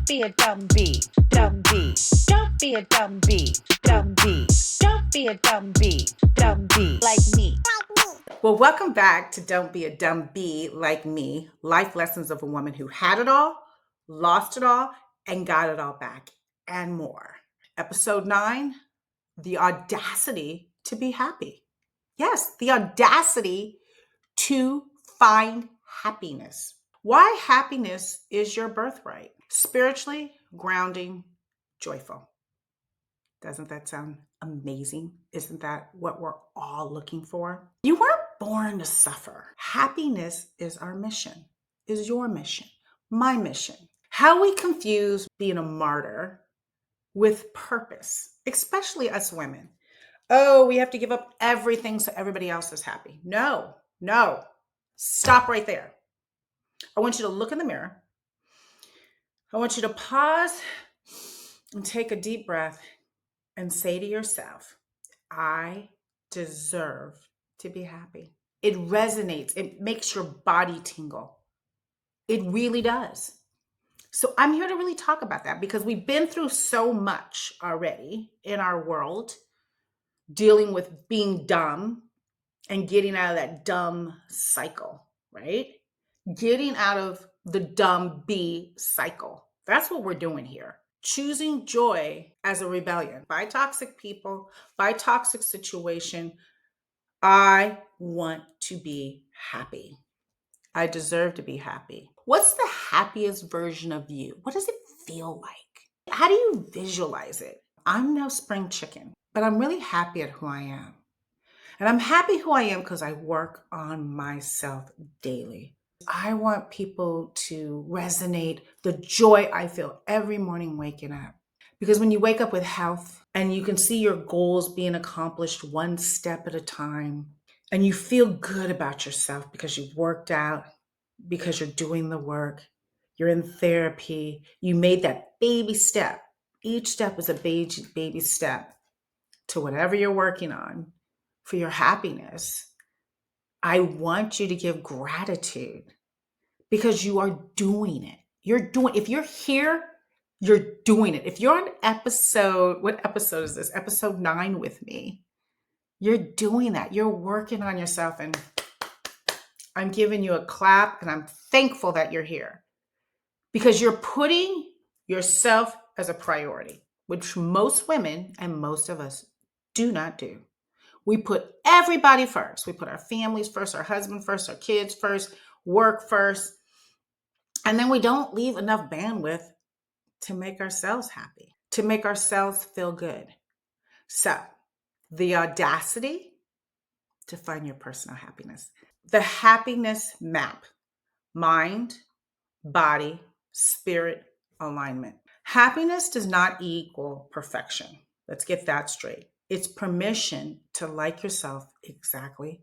be a dumb bee, dumb bee. Don't be a dumb bee, dumb bee. Don't be a dumb bee like me. Well, welcome back to Don't Be a Dumb Bee Like Me, life lessons of a woman who had it all, lost it all, and got it all back, and more. Episode 9, the audacity to be happy. Yes, the audacity to find happiness. Why happiness is your birthright. Spiritually, grounding, joyful. Doesn't that sound amazing? Isn't that what we're all looking for? You weren't born to suffer. Happiness is our mission, is your mission, my mission. How we confuse being a martyr with purpose, especially us women. Oh, we have to give up everything so everybody else is happy. No. Stop right there. I want you to look in the mirror. I want you to pause and take a deep breath and say to yourself, I deserve to be happy. It resonates. It makes your body tingle. It really does. So I'm here to really talk about that because we've been through so much already in our world, dealing with being dumb and getting out of that dumb cycle, right? Getting out of the dumb bee cycle. That's what we're doing here. Choosing joy as a rebellion by toxic people, by toxic situation. I want to be happy. I deserve to be happy. What's the happiest version of you? What does it feel like? How do you visualize it? I'm no spring chicken, but I'm really happy at who I am. And I'm happy who I am because I work on myself daily. I want people to resonate the joy I feel every morning waking up. Because when you wake up with health and you can see your goals being accomplished one step at a time, and you feel good about yourself because you've worked out, because you're doing the work, you're in therapy, you made that baby step. Each step is a baby step to whatever you're working on for your happiness. I want you to give gratitude because you are doing it. If you're here, you're doing it. If you're on what episode is this? Episode 9 with me. You're doing that. You're working on yourself, and I'm giving you a clap, and I'm thankful that you're here because you're putting yourself as a priority, which most women and most of us do not do. We put everybody first. We put our families first, our husband first, our kids first, work first. And then we don't leave enough bandwidth to make ourselves happy, to make ourselves feel good. So, the audacity to find your personal happiness. The happiness map: mind, body, spirit, alignment. Happiness does not equal perfection. Let's get that straight. It's permission to like yourself exactly,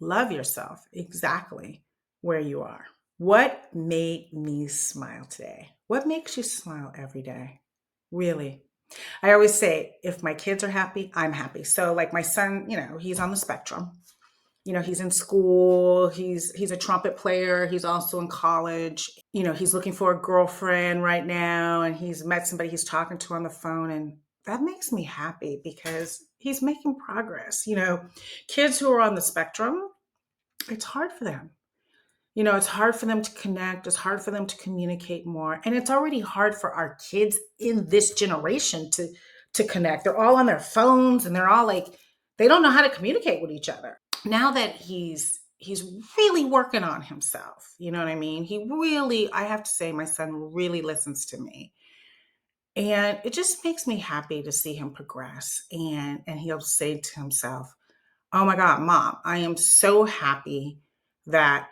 love yourself exactly where you are. What made me smile today? What makes you smile every day? Really? I always say, if my kids are happy, I'm happy. So like my son, he's on the spectrum. He's in school, he's a trumpet player, he's also in college. He's looking for a girlfriend right now, and he's met somebody he's talking to on the phone, and that makes me happy because he's making progress. Kids who are on the spectrum, it's hard for them. It's hard for them to connect, it's hard for them to communicate more, and it's already hard for our kids in this generation to connect. They're all on their phones, and they're all like, they don't know how to communicate with each other. Now that he's really working on himself, you know what I mean? I have to say, my son really listens to me. And it just makes me happy to see him progress. And he'll say to himself, oh my God, Mom, I am so happy that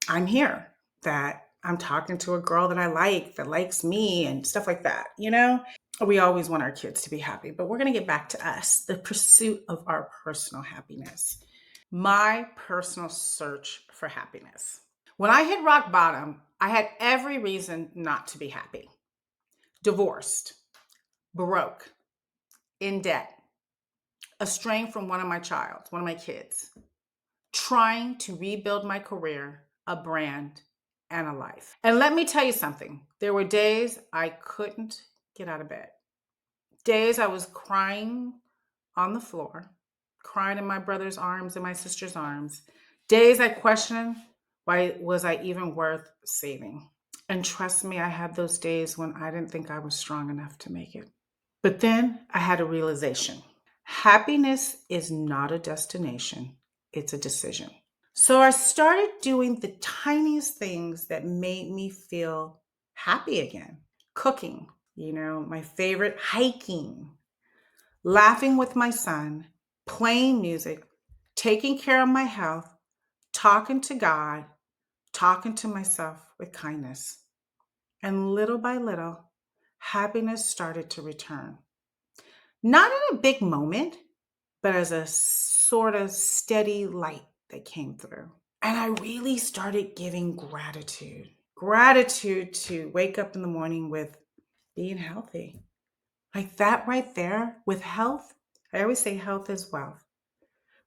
I'm here, that I'm talking to a girl that I like, that likes me, and stuff like that. We always want our kids to be happy, but we're going to get back to us, the pursuit of our personal happiness. My personal search for happiness. When I hit rock bottom, I had every reason not to be happy. Divorced, broke, in debt, estranged from one of my kids, trying to rebuild my career, a brand, and a life. And let me tell you something. There were days I couldn't get out of bed. Days I was crying on the floor, crying in my brother's arms and my sister's arms. Days I questioned, why was I even worth saving? And trust me, I had those days when I didn't think I was strong enough to make it. But then I had a realization. Happiness is not a destination, it's a decision. So I started doing the tiniest things that made me feel happy again. Cooking, my favorite, hiking, laughing with my son, playing music, taking care of my health, talking to God, talking to myself with kindness. And little by little, happiness started to return. Not in a big moment, but as a sort of steady light that came through. And I really started giving gratitude. Gratitude to wake up in the morning with being healthy. Like that right there with health. I always say health is wealth.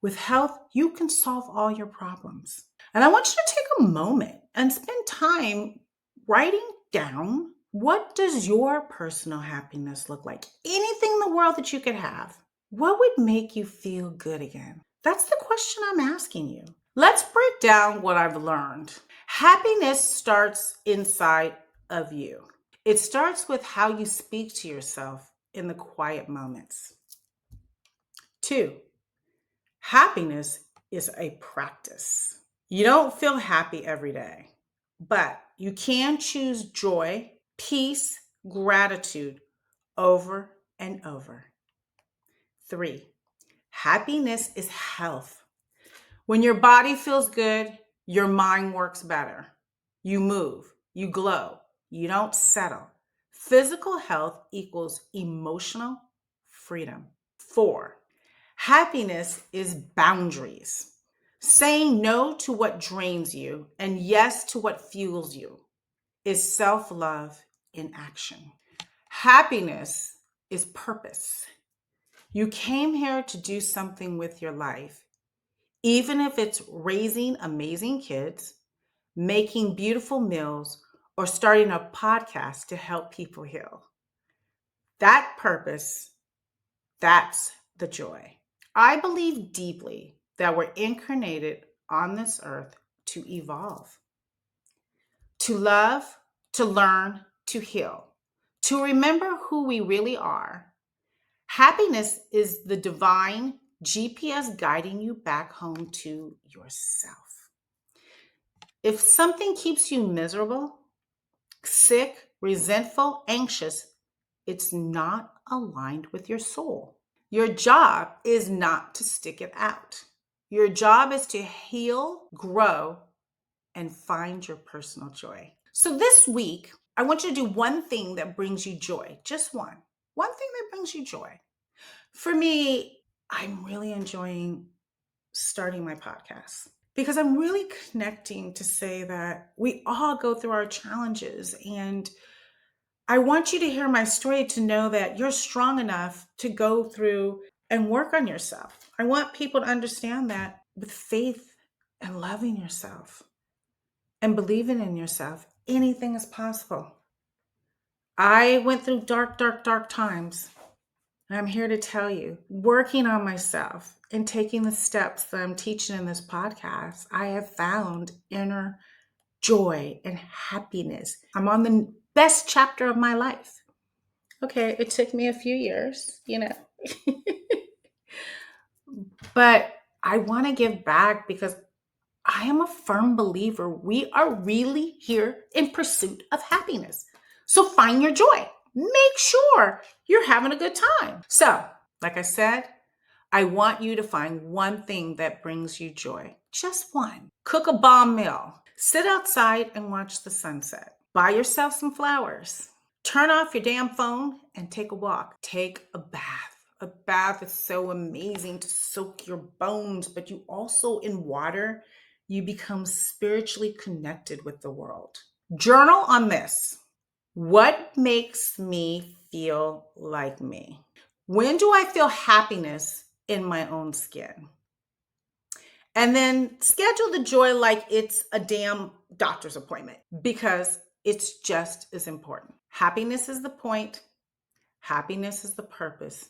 With health, you can solve all your problems. And I want you to take a moment and spend time writing down, what does your personal happiness look like? Anything in the world that you could have. What would make you feel good again? That's the question I'm asking you. Let's break down what I've learned. Happiness starts inside of you. It starts with how you speak to yourself in the quiet moments. 2, happiness is a practice. You don't feel happy every day, but you can choose joy, peace, gratitude over and over. 3, happiness is health. When your body feels good, your mind works better. You move, you glow, you don't settle. Physical health equals emotional freedom. 4, happiness is boundaries. Saying no to what drains you and yes to what fuels you is self-love in action. Happiness is purpose. You came here to do something with your life, even if it's raising amazing kids, making beautiful meals, or starting a podcast to help people heal. That purpose, that's the joy. I believe deeply that we're incarnated on this earth to evolve, to love, to learn, to heal, to remember who we really are. Happiness is the divine GPS guiding you back home to yourself. If something keeps you miserable, sick, resentful, anxious, it's not aligned with your soul. Your job is not to stick it out. Your job is to heal, grow, and find your personal joy. So this week, I want you to do one thing that brings you joy. Just one. One thing that brings you joy. For me, I'm really enjoying starting my podcast because I'm really connecting to say that we all go through our challenges, and I want you to hear my story to know that you're strong enough to go through and work on yourself. I want people to understand that with faith and loving yourself and believing in yourself, anything is possible. I went through dark, dark, dark times. And I'm here to tell you, working on myself and taking the steps that I'm teaching in this podcast, I have found inner joy and happiness. I'm on the best chapter of my life. Okay, it took me a few years, but I want to give back because I am a firm believer we are really here in pursuit of happiness. So find your joy. Make sure you're having a good time. So, like I said, I want you to find one thing that brings you joy. Just one. Cook a bomb meal. Sit outside and watch the sunset. Buy yourself some flowers. Turn off your damn phone and take a walk. Take a bath. A bath is so amazing to soak your bones, but you also, in water, you become spiritually connected with the world. Journal on this. What makes me feel like me? When do I feel happiness in my own skin? And then schedule the joy like it's a damn doctor's appointment, because it's just as important. Happiness is the point. Happiness is the purpose.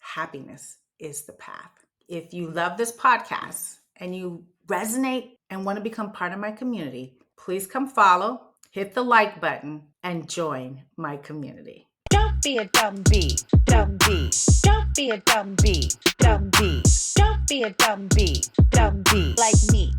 Happiness is the path. If you love this podcast and you resonate and want to become part of my community, please come follow, hit the like button, and join my community. Don't be a dumb bee, dumb bee. Don't be a dumb bee, dumb bee. Don't be a dumb bee, dumb bee like me.